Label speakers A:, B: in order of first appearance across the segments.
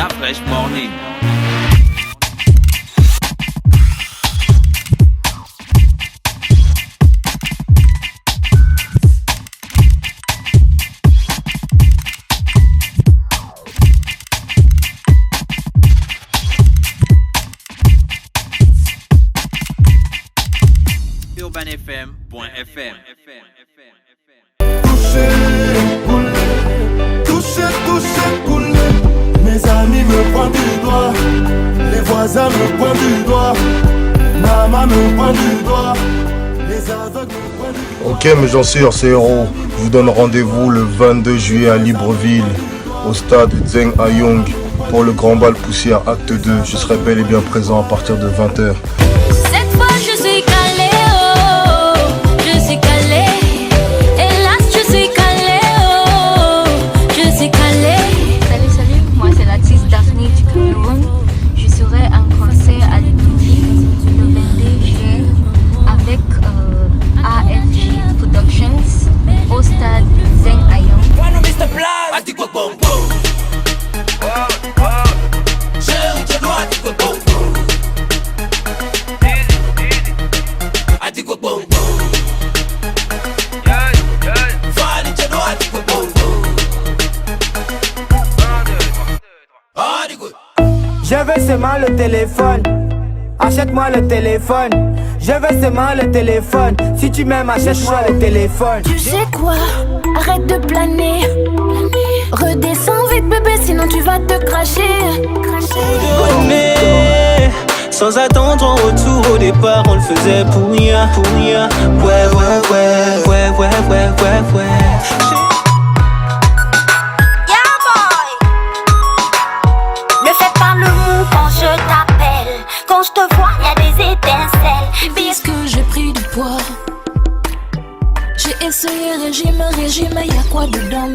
A: La Fresh Morning. UrbanFM.fm.
B: Toucher, couler. Mes amis me pointent du doigt, les voisins me pointent du doigt, maman me pointe du doigt, les aveugles me pointent du doigt.
C: Ok mes gens sûrs, c'est Héros. Je vous donne rendez-vous le 22 juillet à Libreville, au stade Zeng Ayong, pour le grand bal poussière acte 2. Je serai bel et bien présent à partir de 20h.
D: Cette fois je suis calé, oh, je suis calé. Hélas je suis calé, oh, je suis calé.
E: Salut, moi c'est l'artiste Daphné du Cameroun. Je serai en concert à Libreville le 22 juillet avec AFG Productions au stade Zeng Ayong.
F: Je veux seulement le téléphone. Achète-moi le téléphone. Je veux seulement le téléphone. Si tu m'aimes, achète-moi le téléphone.
D: Tu sais quoi? Arrête de planer. Redescends vite bébé, sinon tu vas te cracher.
G: Mais sans attendre en retour au départ, on le faisait pour rien. Ouais.
D: Yeah boy. Ne fais pas le mou quand je t'appelle. Quand je te vois, y a des étincelles.
H: Puisque j'ai pris du poids, j'ai essayé régime, y'a quoi dedans?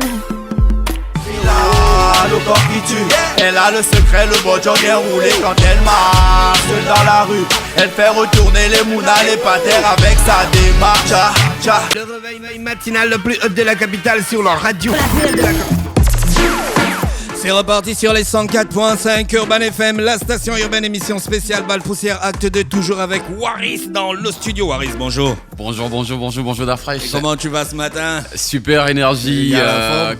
B: Le corps qui tue, elle a le secret, le bon job bien roulé. Quand elle marche dans la rue, elle fait retourner les mounas, les patères avec sa démarche.
I: Le réveil matinal le plus haut de la capitale sur leur radio. C'est reparti sur les 104.5 Urban FM, la station urbaine, émission spéciale Bal Poussière Acte 2, toujours avec Waris dans le studio. Waris, bonjour.
J: Bonjour Darfresh.
I: Comment tu vas ce matin?
J: Super énergie,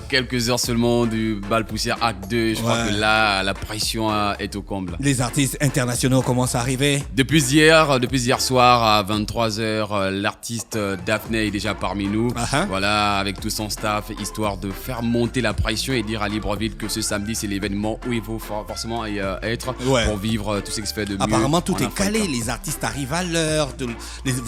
J: quelques heures seulement du Bal Poussière Acte 2. Je crois que là, la pression est au comble.
I: Les artistes internationaux commencent à arriver.
J: Depuis hier soir à 23h, l'artiste Daphné est déjà parmi nous. Voilà, avec tout son staff, histoire de faire monter la pression et dire à Libreville que ce samedi, c'est l'événement où il faut forcément y être pour vivre tout ce qui se fait de mieux.
I: Apparemment, tout est calé. Les artistes arrivent à l'heure.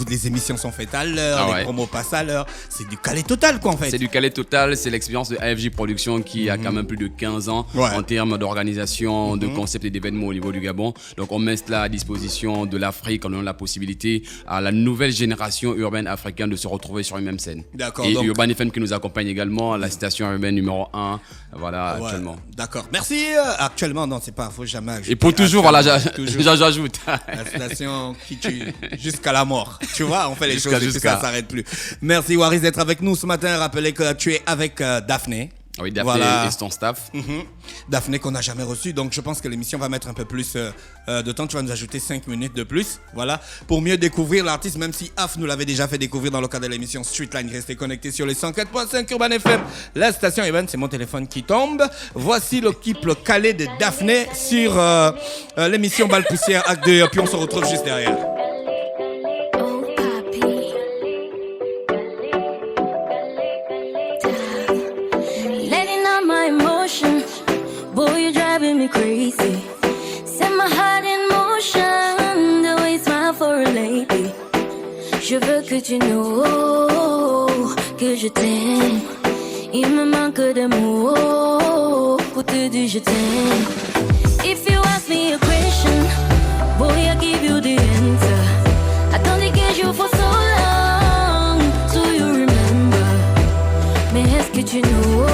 I: Les émissions sont faites à l'heure. Les promos passent à l'heure. C'est du calé total, quoi, en fait.
J: C'est du calé total. C'est l'expérience de AFG Productions qui a quand même plus de 15 ans en termes d'organisation, de concept et d'événements au niveau du Gabon. Donc, on met cela à disposition de l'Afrique en donnant la possibilité à la nouvelle génération urbaine africaine de se retrouver sur une même scène.
I: D'accord.
J: Et Urban FM qui nous accompagne également, la station urbaine numéro 1, actuellement.
I: D'accord. Merci. Actuellement, non, c'est pas, faut jamais ajouter.
J: Et pour toujours, voilà, j'ajoute.
I: La station qui tue jusqu'à la mort. Tu vois, on fait les choses et
J: jusqu'à.
I: ça s'arrête plus. Merci Waris d'être avec nous ce matin. Rappelez que tu es avec Daphné.
J: Oui, Daphné et son staff.
I: Daphné qu'on n'a jamais reçu, donc je pense que l'émission va mettre un peu plus de temps. Tu vas nous ajouter 5 minutes de plus, voilà, pour mieux découvrir l'artiste, même si Af nous l'avait déjà fait découvrir dans le cadre de l'émission Streetline. Restez connectés sur les 104.5 Urban FM. La station urbaine, c'est mon téléphone qui tombe. Voici l'équipe calée de Daphné sur l'émission Bal Poussière Acte 2, puis on se retrouve juste derrière.
D: Boy, you're driving me crazy. Set my heart in motion, the way you smile for a lady. Je veux que tu know que je t'aime. Il me manque de mots pour te dire je t'aime. If you ask me a question, boy, I give you the answer. Attendez que je for so long, so you remember. Mais est-ce que tu know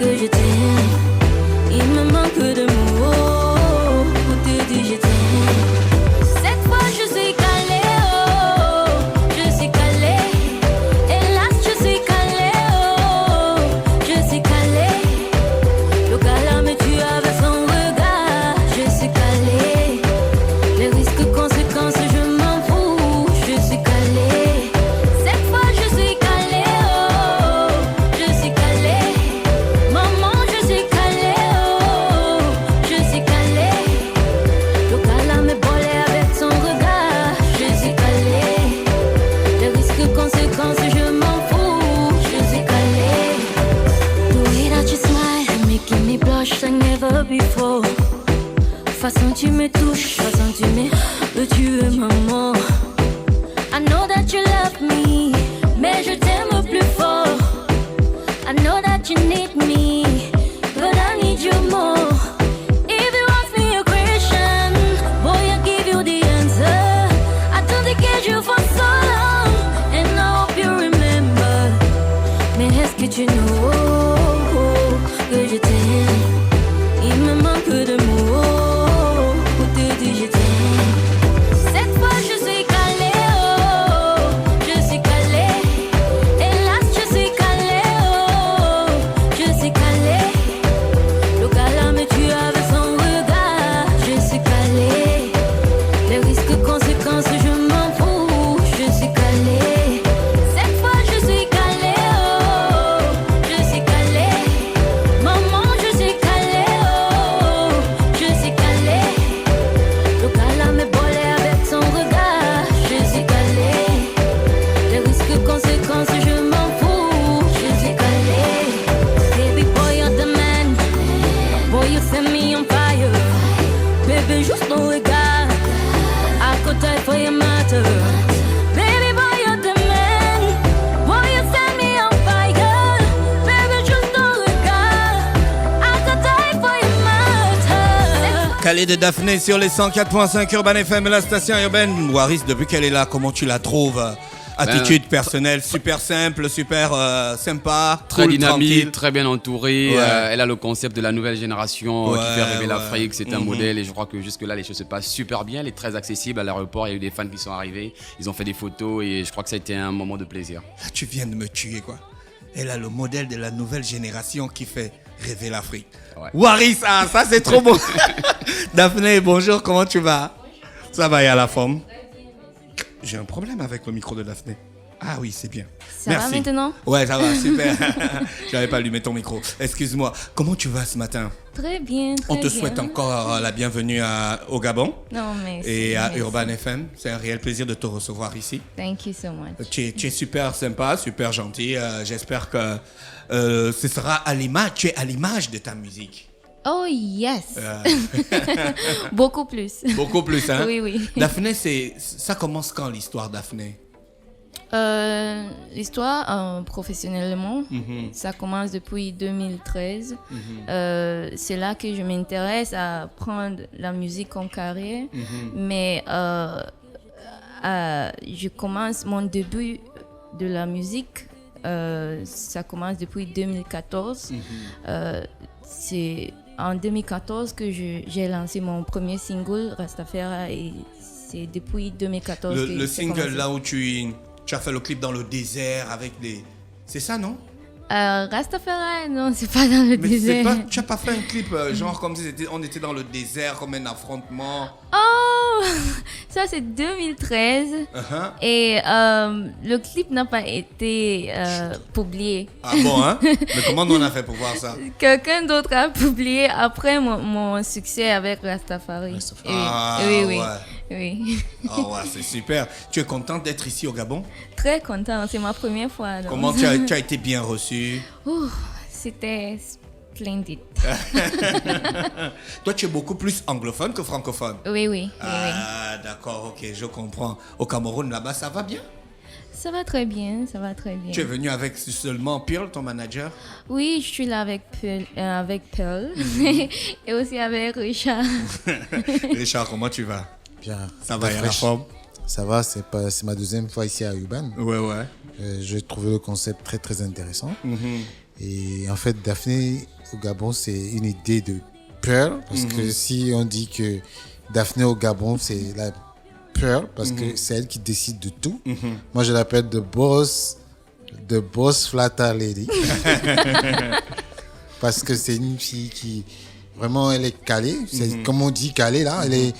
D: que je t'aime? Il me manque de mots pour te dire je t'aime. Cette fois je suis calé, oh, je suis calé. Hélas je suis calé, oh, je suis calé. Le calme me tue avec never before. Façon tu me touches, façon tu me tues maman. I know that you love me, mais je t'aime plus fort. I know that you need me, but I need you more. If you ask me a question, boy, I'll give you the answer. I don't get you for so long, and I hope you remember. Mais est-ce que tu know que je t'aime? Il me manque de mots pour te dire je t'aime. Cette fois je suis calée, oh, je suis calée. Hélas je suis calée, oh, je suis calée. Le gars me tue avec son regard. Je suis calée. Les risques, conséquences, je m'en fous. Je suis calée. Cette fois je suis calée, oh, je suis calée. Maman je suis calée, oh, je suis calée. Le gars me bolait avec son regard. Je suis calée. Les risques, conséquences, je m'en fous. Je suis calée. Baby boy you're the man. Boy you set me on fire. Baby juste ton regard. I could die for your matter. Baby boy you're the man. Boy you set me on fire. Baby juste ton regard. I could die for your matter.
I: Calais de Daphné sur les 104.5 Urban FM, la station urbaine. Waris, depuis qu'elle est là, comment tu la trouves? Attitude personnelle, super simple, super sympa,
J: Très
I: cool,
J: dynamique,
I: tranquille.
J: très bien entourée.
I: Ouais.
J: Elle a le concept de la nouvelle génération qui fait rêver
I: ouais.
J: l'Afrique. C'est un modèle et je crois que jusque-là, les choses se passent super bien. Elle est très accessible à l'aéroport. Il y a eu des fans qui sont arrivés. Ils ont fait des photos et je crois que ça a été un moment de plaisir.
I: Là, tu viens de me tuer, quoi. Elle a le modèle de la nouvelle génération qui fait rêver l'Afrique.
J: Ouais.
I: Waris, ah, ça c'est trop beau. Daphné, bonjour, comment tu vas? Ça va, y a la forme? J'ai un problème avec le micro de Daphné. Ah oui, c'est bien.
D: Ça
I: Merci.
D: va maintenant?
I: Ouais, ça va, super. J'avais pas allumé ton micro. Excuse-moi. Comment tu vas ce matin?
D: Très bien, très
I: On te
D: bien.
I: souhaite encore la bienvenue au Gabon
D: Non, merci.
I: et à
D: merci.
I: Urban FM. C'est un réel plaisir de te recevoir ici.
D: Thank you so much.
I: Tu es super sympa, super gentil. J'espère que ce sera à l'image. Tu es à l'image de ta musique.
D: Oh yes. Beaucoup plus.
I: Beaucoup plus, hein?
D: Oui, oui.
I: Daphné, ça commence quand l'histoire Daphné?
D: L'histoire, professionnellement, ça commence depuis 2013. C'est là que je m'intéresse à prendre la musique en carrière. Mais je commence mon début de la musique. Ça commence depuis 2014. C'est en 2014 que j'ai lancé mon premier single, Rastafari, et c'est depuis 2014 que
I: Le
D: c'est
I: single
D: commencé.
I: là où tu as fait le clip dans le désert avec des... C'est ça, non?
D: Rastafari, non, c'est pas dans le
I: Mais
D: désert.
I: tu n'as pas fait un clip genre comme si on était dans le désert, comme un affrontement.
D: Oh, ça c'est 2013 et le clip n'a pas été publié.
I: Ah bon, hein? Mais comment on a fait pour voir ça?
D: Quelqu'un d'autre a publié après mon succès avec Rastafari.
I: Ah,
D: oui, oui,
I: ouais.
D: oui.
I: Oh ouais, c'est super. Tu es contente d'être ici au Gabon?
D: Très contente, c'est ma première fois. donc.
I: Comment tu as été bien reçue?
D: Ouh, c'était splendide.
I: Toi, tu es beaucoup plus anglophone que francophone.
D: Oui, oui, oui, oui.
I: Ah, d'accord, ok, je comprends. Au Cameroun, là-bas, ça va bien?
D: Ça va très bien, ça va très bien.
I: Tu es venu avec seulement Pearl, ton manager?
D: Oui, je suis là avec Pearl et aussi avec Richard.
I: Richard, comment tu vas?
A: Bien.
I: Ça va, il y a la forme?
A: Ça va, c'est ma deuxième fois ici à Urban.
I: Ouais, ouais.
A: J'ai trouvé le concept très très intéressant. Et en fait, Daphné au Gabon, c'est une idée de Pearl. Parce que si on dit que Daphné au Gabon, c'est la Pearl, parce que c'est elle qui décide de tout. Moi, je l'appelle The Boss Flatter Lady. Parce que c'est une fille qui, vraiment, elle est calée. C'est, comme on dit calée, là, elle est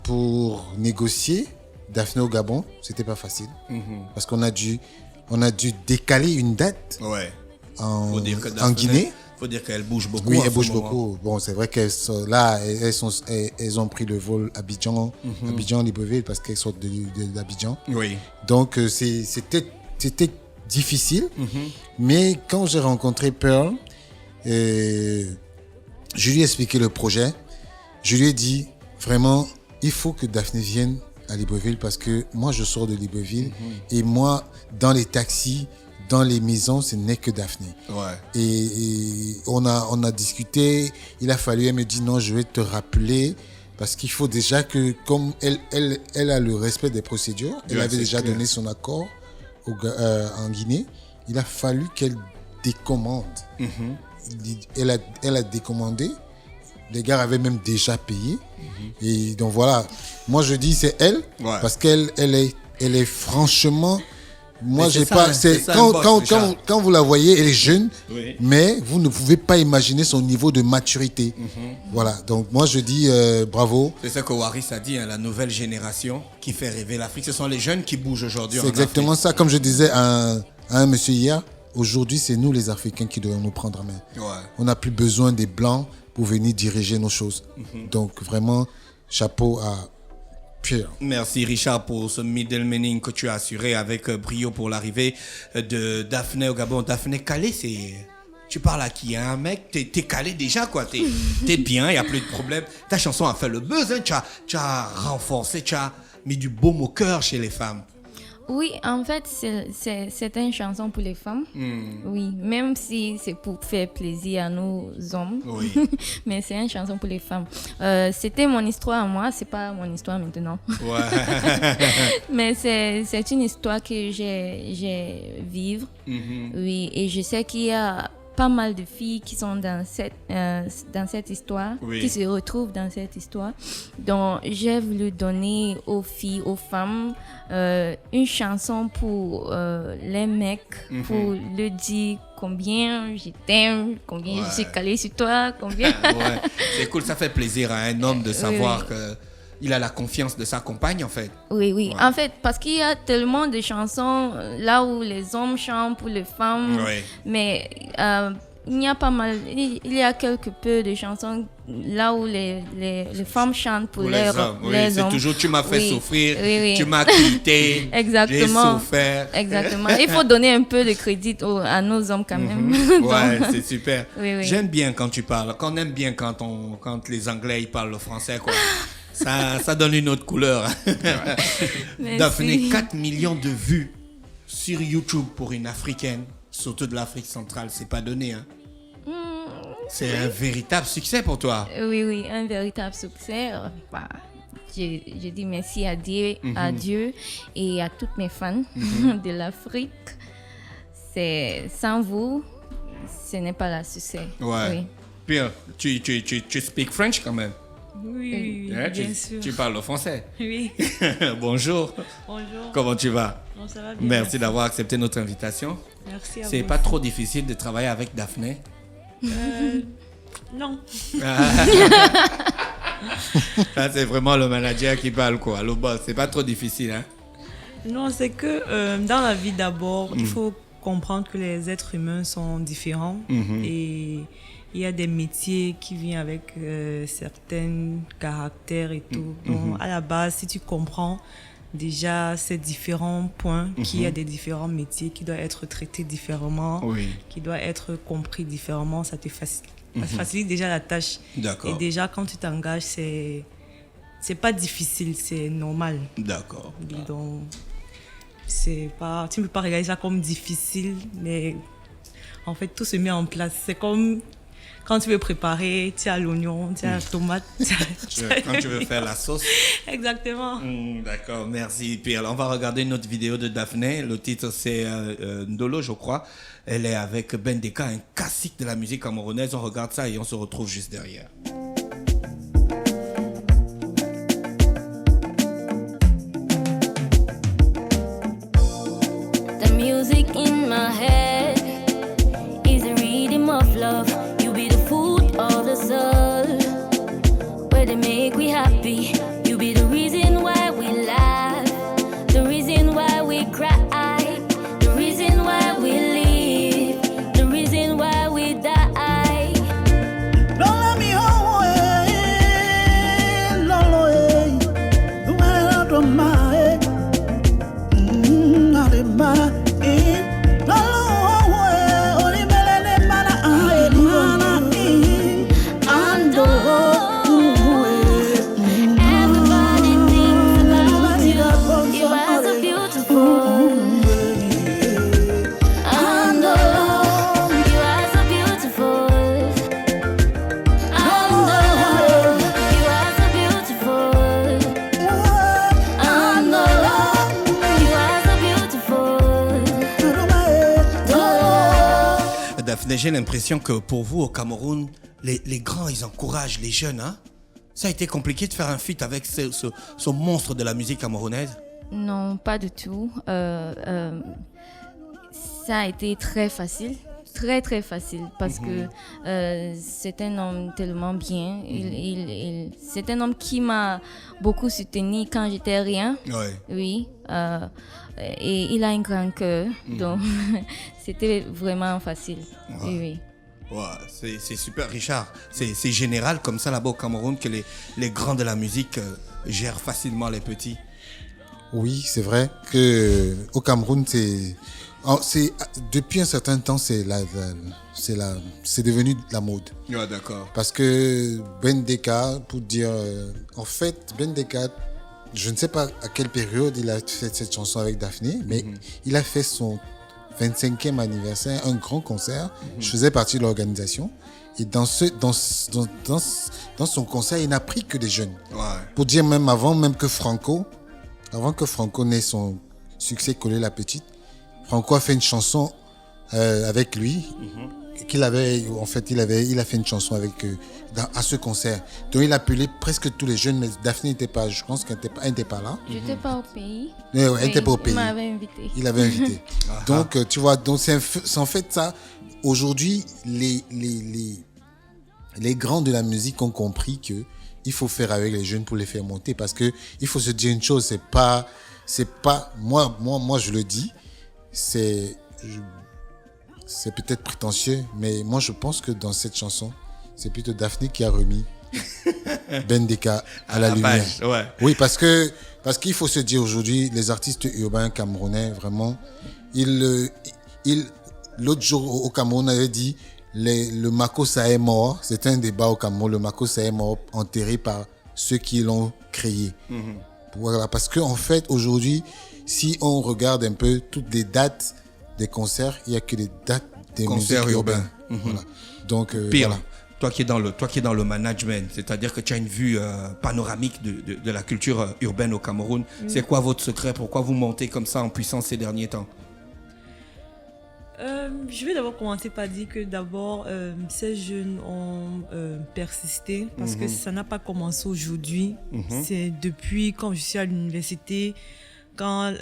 A: pour négocier. Daphné au Gabon, c'était pas facile. Parce qu'on a dû décaler une date en Guinée.
I: Faut dire qu'elle bouge beaucoup.
A: Oui, elle bouge beaucoup. Bon, c'est vrai qu'elles sont là, elles ont pris le vol Abidjan-Libreville parce qu'elles sortent d'Abidjan.
I: Oui.
A: Donc, c'était difficile. Mais quand j'ai rencontré Pearl, je lui ai expliqué le projet. Je lui ai dit, vraiment, il faut que Daphné vienne à Libreville parce que moi, je sors de Libreville et moi, dans les taxis, dans les maisons, ce n'est que Daphné.
I: Ouais.
A: Et on a discuté. Il a fallu, elle me dit non, je vais te rappeler parce qu'il faut déjà que, comme elle a le respect des procédures, elle avait déjà donné son accord en Guinée. Il a fallu qu'elle décommande. Elle a décommandé. Les gars avaient même déjà payé. Et donc voilà, moi je dis c'est elle parce qu'elle est franchement. Moi, j'ai pas. Quand vous la voyez, elle est jeune, mais vous ne pouvez pas imaginer son niveau de maturité. Voilà. Donc moi, je dis bravo.
I: C'est ça que Waris a dit, hein, la nouvelle génération qui fait rêver l'Afrique. Ce sont les jeunes qui bougent aujourd'hui.
A: C'est exactement ça. Comme je disais à un monsieur hier, aujourd'hui, c'est nous les Africains qui devons nous prendre en main.
I: Ouais.
A: On n'a plus besoin des blancs pour venir diriger nos choses. Donc vraiment, chapeau à Pierre.
I: Merci Richard pour ce middle meaning que tu as assuré avec brio pour l'arrivée de Daphné au Gabon. Daphné calé, c'est... Tu parles à qui, hein, mec? T'es calé déjà, quoi. T'es bien, il n'y a plus de problème. Ta chanson a fait le buzz, hein. Tu as renforcé, tu as mis du baume au cœur chez les femmes.
E: Oui, en fait, c'est une chanson pour les femmes. Oui, même si c'est pour faire plaisir à nos hommes. Oui. Mais c'est une chanson pour les femmes. C'était mon histoire à moi, c'est pas mon histoire maintenant. Ouais. Mais c'est une histoire que j'ai vivre. Oui, et je sais qu'il y a pas mal de filles qui sont dans cette histoire, qui se retrouvent dans cette histoire. Donc, j'ai voulu donner aux filles, aux femmes, une chanson pour les mecs, pour leur dire combien je t'aime, combien je suis calée sur toi, combien...
I: C'est cool, ça fait plaisir à un homme de savoir que... Il a la confiance de sa compagne, en fait.
E: Oui. Ouais. En fait, parce qu'il y a tellement de chansons là où les hommes chantent pour les femmes, mais il y a pas mal, il y a quelque peu de chansons là où les femmes chantent pour les hommes.
I: C'est toujours tu m'as fait souffrir, tu m'as quitté, j'ai souffert.
E: Exactement. Il faut donner un peu de crédit à nos hommes quand même.
I: Ouais, c'est super. J'aime bien quand tu parles, qu'on aime bien quand les Anglais ils parlent le français, quoi. Ça donne une autre couleur. Daphné, 4 millions de vues sur YouTube pour une Africaine, surtout de l'Afrique centrale, c'est pas donné. Hein. C'est un véritable succès pour toi.
E: Oui, un véritable succès. Je dis merci à Dieu et à toutes mes fans de l'Afrique. Sans vous, ce n'est pas le succès.
I: Ouais. Oui. Pierre, tu speak French quand même?
K: Oui, bien sûr.
I: Tu parles le français?
K: Oui.
I: Bonjour.
K: Bonjour.
I: Comment tu vas?
K: Bon, ça va bien.
I: Merci d'avoir accepté notre invitation.
K: Merci à vous.
I: C'est pas trop difficile de travailler avec Daphné?
K: Non.
I: Ça, c'est vraiment le manager qui parle, quoi. Le boss, c'est pas trop difficile, hein?
K: Non, c'est que dans la vie d'abord, il faut comprendre que les êtres humains sont différents et il y a des métiers qui viennent avec certains caractères et tout. Donc, à la base, si tu comprends déjà ces différents points, qu'il y a des différents métiers qui doivent être traités différemment, qui doivent être compris différemment, ça te facilite déjà la tâche.
I: D'accord.
K: Et déjà, quand tu t'engages, c'est pas difficile, c'est normal.
I: D'accord.
K: Donc, c'est pas, tu ne peux pas regarder ça comme difficile, mais en fait, tout se met en place. C'est comme... Quand tu veux préparer, tu as l'oignon, tu as la tomate.
I: Quand tu veux faire la sauce.
K: Exactement.
I: D'accord, merci Pierre. On va regarder une autre vidéo de Daphné. Le titre c'est Ndolo, je crois. Elle est avec Ben Deka, un classique de la musique camerounaise. On regarde ça et on se retrouve juste derrière.
D: The music in my head is a rhythm of love. Of the soul, where they make we happy. You be the reason why we laugh, the reason why we cry, the reason why we live, the reason why we die.
B: Don't let me away, Lolo, the way out of my head, out of my head.
I: Daphné, j'ai l'impression que pour vous, au Cameroun, les grands, ils encouragent les jeunes. Hein? Ça a été compliqué de faire un feat avec ce monstre de la musique camerounaise?
E: Non, pas du tout. Ça a été très facile. Très très facile parce que c'est un homme tellement bien. C'est un homme qui m'a beaucoup soutenu quand j'étais rien. Ouais. Oui. Et il a un grand cœur. Donc c'était vraiment facile. Ouais. Oui.
I: Ouais, c'est super, Richard. C'est général comme ça là-bas au Cameroun que les grands de la musique gèrent facilement les petits.
A: Oui, c'est vrai que au Cameroun, depuis un certain temps, c'est devenu de la mode.
I: Ouais, d'accord.
A: Parce que Ben Deka, pour dire, en fait, Ben Deka, je ne sais pas à quelle période il a fait cette chanson avec Daphné, mais il a fait son 25e anniversaire, un grand concert. Je faisais partie de l'organisation. Et dans son concert, il n'a pris que des jeunes. Ouais. Pour dire même avant que Franco n'ait son succès Collé la Petite, Franco a fait une chanson avec lui. Il a fait une chanson avec à ce concert. Donc il a appelé presque tous les jeunes, mais Daphné n'était pas, je pense qu'elle n'était pas là.
E: Je n'étais pas au pays.
A: Ouais, elle n'était pas au pays.
E: Il m'avait invité.
A: Il avait invité. Donc tu vois, donc c'est en fait ça. Aujourd'hui, les grands de la musique ont compris que il faut faire avec les jeunes pour les faire monter, parce que il faut se dire une chose, c'est pas moi je le dis, c'est peut-être prétentieux, mais moi je pense que dans cette chanson, c'est plutôt Daphné qui a remis Ben Deka à la lumière. Page, ouais. Oui, parce qu'il faut se dire aujourd'hui, les artistes urbains camerounais, vraiment, l'autre jour au Cameroun, on avait dit le Makossa est mort. C'est un débat au Cameroun. Le Makossa est mort, enterré par ceux qui l'ont créé. Voilà, parce qu'en fait, aujourd'hui, si on regarde un peu toutes les dates des concerts, il n'y a que les dates des concerts urbains. Voilà. Donc,
I: Pire,
A: voilà.
I: Toi qui es dans le management, c'est-à-dire que tu as une vue panoramique de la culture urbaine au Cameroun. C'est quoi votre secret? Pourquoi vous montez comme ça en puissance ces derniers temps?
K: Je vais d'abord commencer par dire que ces jeunes ont persisté parce que ça n'a pas commencé aujourd'hui. C'est depuis quand je suis à l'université, quand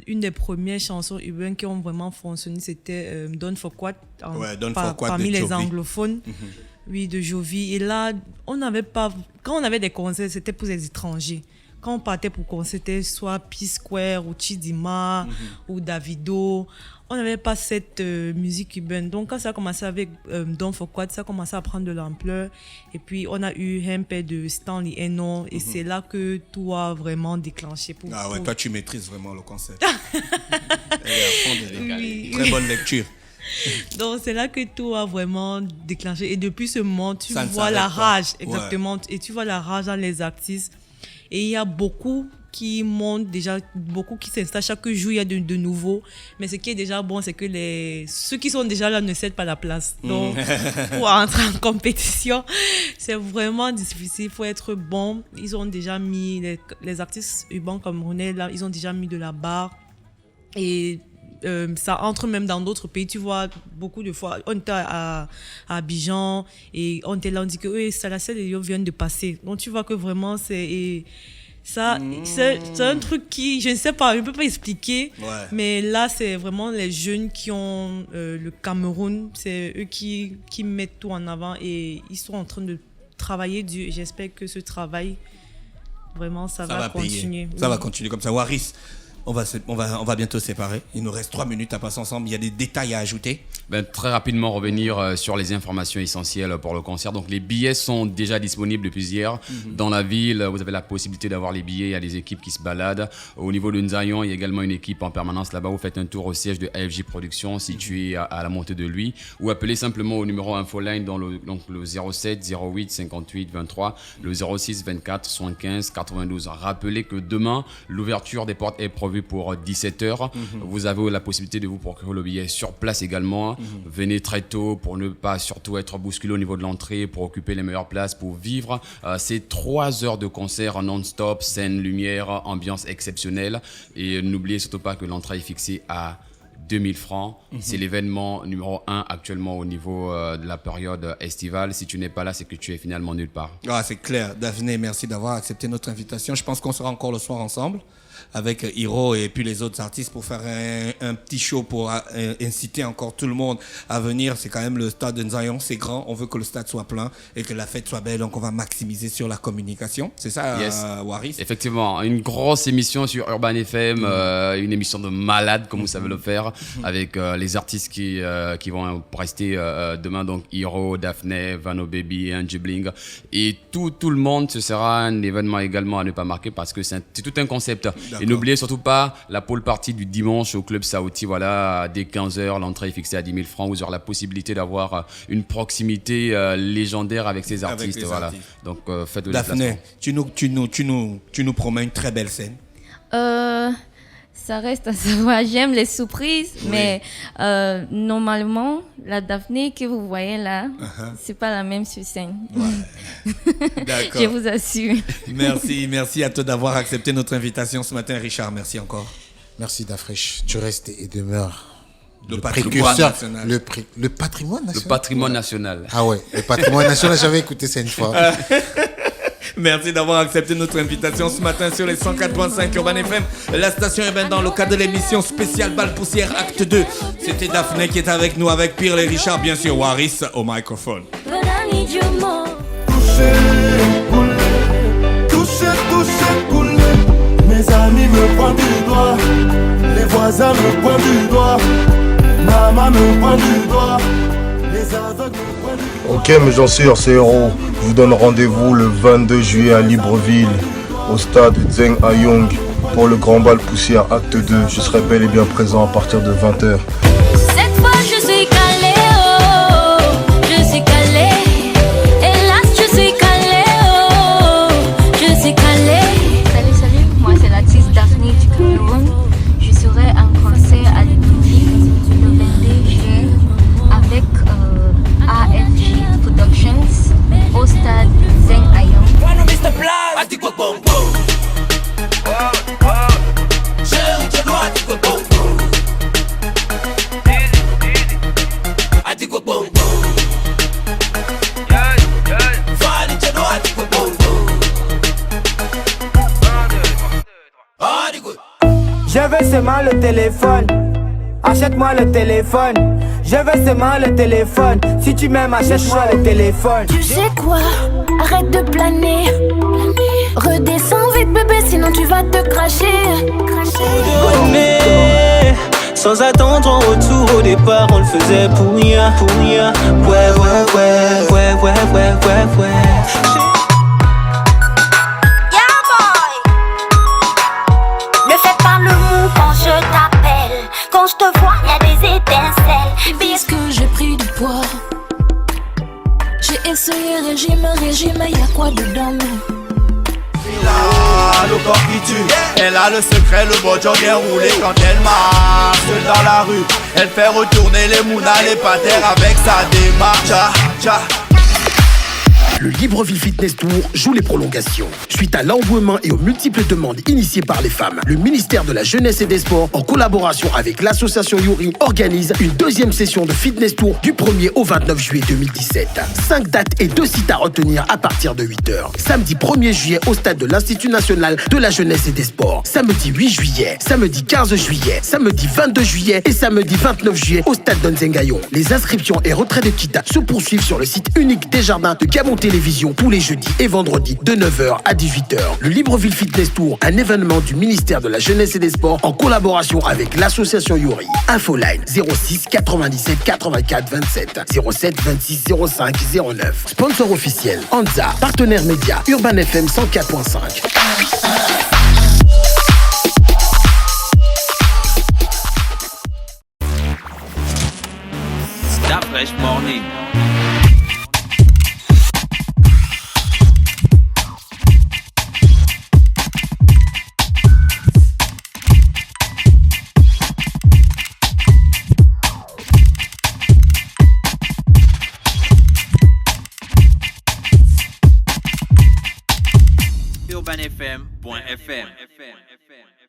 K: une des premières chansons urbaines qui ont vraiment fonctionné, c'était Don't For What, parmi les anglophones. Oui, de Jovi. Et là, quand on avait des concerts, c'était pour les étrangers. Quand on partait pour concert, c'était soit P-Square ou Chidima ou Davido. On n'avait pas cette musique urbaine. Donc, quand ça a commencé avec Don't For What, ça a commencé à prendre de l'ampleur. Et puis, on a eu Hempé de Stanley Eno. Et c'est là que tout a vraiment déclenché.
I: Toi, tu maîtrises vraiment le concept. Oui. Très bonne lecture.
K: Donc, c'est là que tout a vraiment déclenché. Et depuis ce moment, tu vois la rage. Exactement. Ouais. Et tu vois la rage dans les artistes. Et il y a beaucoup qui montent déjà, beaucoup qui s'installent. Chaque jour, il y a de nouveaux. Mais ce qui est déjà bon, c'est que ceux qui sont déjà là ne cèdent pas la place. Donc, pour entrer en compétition, c'est vraiment difficile. Il faut être bon. Ils ont déjà mis, les artistes urbains camerounais, là, ils ont déjà mis de la barre. Et ça entre même dans d'autres pays. Tu vois, beaucoup de fois, on était à Abidjan et on était là, on dit que Salacel et Lyon viennent de passer. Donc, tu vois que vraiment, c'est un truc qui, je ne sais pas, je ne peux pas expliquer. Ouais. Mais là, c'est vraiment les jeunes qui ont le Cameroun. C'est eux qui mettent tout en avant et ils sont en train de travailler dur. J'espère que ce travail, vraiment, ça va continuer.
I: Ça va continuer comme ça. Waris, on va bientôt se séparer. Il nous reste 3 minutes à passer ensemble. Il y a des détails à ajouter.
J: Très rapidement revenir sur les informations essentielles pour le concert. Donc les billets sont déjà disponibles depuis hier. Dans la ville, vous avez la possibilité d'avoir les billets. Il y a des équipes qui se baladent. Au niveau de Nzayon, il y a également une équipe en permanence là-bas. Vous faites un tour au siège de AFJ Productions situé à la montée de lui. Ou appelez simplement au numéro infoline dans le 07 08 58 23, le 06 24 75 92. Rappelez que demain, l'ouverture des portes est prévue pour 17h. Vous avez la possibilité de vous procurer le billet sur place également. Venez très tôt pour ne pas surtout être bousculé au niveau de l'entrée, pour occuper les meilleures places, pour vivre ces 3 heures de concert non-stop, scène, lumière, ambiance exceptionnelle. Et n'oubliez surtout pas que l'entrée est fixée à 2000 francs. C'est l'événement numéro 1 actuellement au niveau de la période estivale. Si tu n'es pas là, c'est que tu es finalement nulle part.
I: Ah, c'est clair. Daphné, merci d'avoir accepté notre invitation. Je pense qu'on sera encore le soir ensemble avec Hiro et puis les autres artistes pour faire un petit show pour inciter encore tout le monde à venir. C'est quand même le stade de Nzayon, c'est grand. On veut que le stade soit plein et que la fête soit belle. Donc, on va maximiser sur la communication. C'est ça,
J: Yes.
I: Waris?
J: Effectivement, une grosse émission sur Urban FM, une émission de malade comme vous savez le faire, avec les artistes qui vont rester demain, donc Hiro, Daphné, Vano Baby, Angie Bling et tout le monde. Ce sera un événement également à ne pas marquer parce que c'est tout un concept. Et n'oubliez surtout pas la pôle party du dimanche au Club Saouti. Voilà, dès 15h, l'entrée est fixée à 10 000 francs. Vous aurez la possibilité d'avoir une proximité légendaire avec ces artistes. Voilà. Donc faites-le.
I: Daphné, tu nous promets une très belle scène.
E: Ça reste à savoir, j'aime les surprises, mais normalement, la Daphné que vous voyez là, c'est pas la même sur scène.
I: Ouais. D'accord.
E: Je vous assure.
I: Merci à toi d'avoir accepté notre invitation ce matin, Richard. Merci encore.
A: Merci Dafresh. Tu restes et demeures
I: Le
A: précurseur,
I: national.
A: le patrimoine national.
J: Le patrimoine national.
A: Ah ouais, le patrimoine national, j'avais écouté ça une fois.
I: Merci d'avoir accepté notre invitation ce matin sur les 104.5 Urban FM, la station urbaine dans le cadre de l'émission spéciale Balle Poussière Acte 2. C'était Daphné qui est avec nous, avec Pierre et Richard, bien sûr, Waris au microphone.
B: Toucher, couler. Mes amis me pointent du doigt, les voisins me pointent du doigt, maman me pointe du doigt, les aveugles me pointent du doigt.
C: Ok mes gens sûrs, c'est Hiro. Je vous donne rendez-vous le 22 juillet à Libreville, au stade Zeng Ayong, pour le grand bal poussière acte 2. Je serai bel et bien présent à partir de 20h.
D: Cette fois je suis calé, oh, je suis calé. Hélas je suis calé, oh, je suis calé.
E: Salut, moi c'est l'artiste Daphné du Cameroun. Je serai en concert à Libreville le 22 juillet avec AFG Productions au stade Zeng Ayong.
F: Je veux seulement le téléphone. Achète-moi le téléphone. Je veux seulement le téléphone. Si tu m'aimes, achète-moi le téléphone.
H: Tu sais quoi? Arrête de planer. Redescends vite bébé, sinon tu vas te cracher.
G: Mais sans attendre en retour, au départ on le faisait pour rien. Ouais.
H: Yeah boy. Ne fais pas le mou quand je t'appelle. Quand je te vois, y a des étincelles. Puisque j'ai pris du poids. J'ai essayé régime, y'a quoi dedans?
B: Le corps qui tue, elle a le secret, le bon jogger roulé quand elle marche seule dans la rue. Elle fait retourner les mounas, les patères avec sa démarche.
L: Le Libreville Fitness Tour joue les prolongations. Suite à l'engouement et aux multiples demandes initiées par les femmes, le ministère de la Jeunesse et des Sports, en collaboration avec l'association Yuri, organise une deuxième session de Fitness Tour du 1er au 29 juillet 2017. 5 dates et 2 sites à retenir à partir de 8h. Samedi 1er juillet au stade de l'Institut National de la Jeunesse et des Sports. Samedi 8 juillet, samedi 15 juillet, samedi 22 juillet et samedi 29 juillet au stade d'Onzengayon. Les inscriptions et retraits de kits se poursuivent sur le site unique des Jardins de Gabon Télévision tous les jeudis et vendredis de 9h à 18h. Le Libreville Fitness Tour, un événement du ministère de la Jeunesse et des Sports en collaboration avec l'association Yuri. Infoline 06 97 84 27 07 26 05 09. Sponsor officiel Anza, partenaire média Urban FM 104.5.
G: Stop Fresh Morning. UrbanFM.fm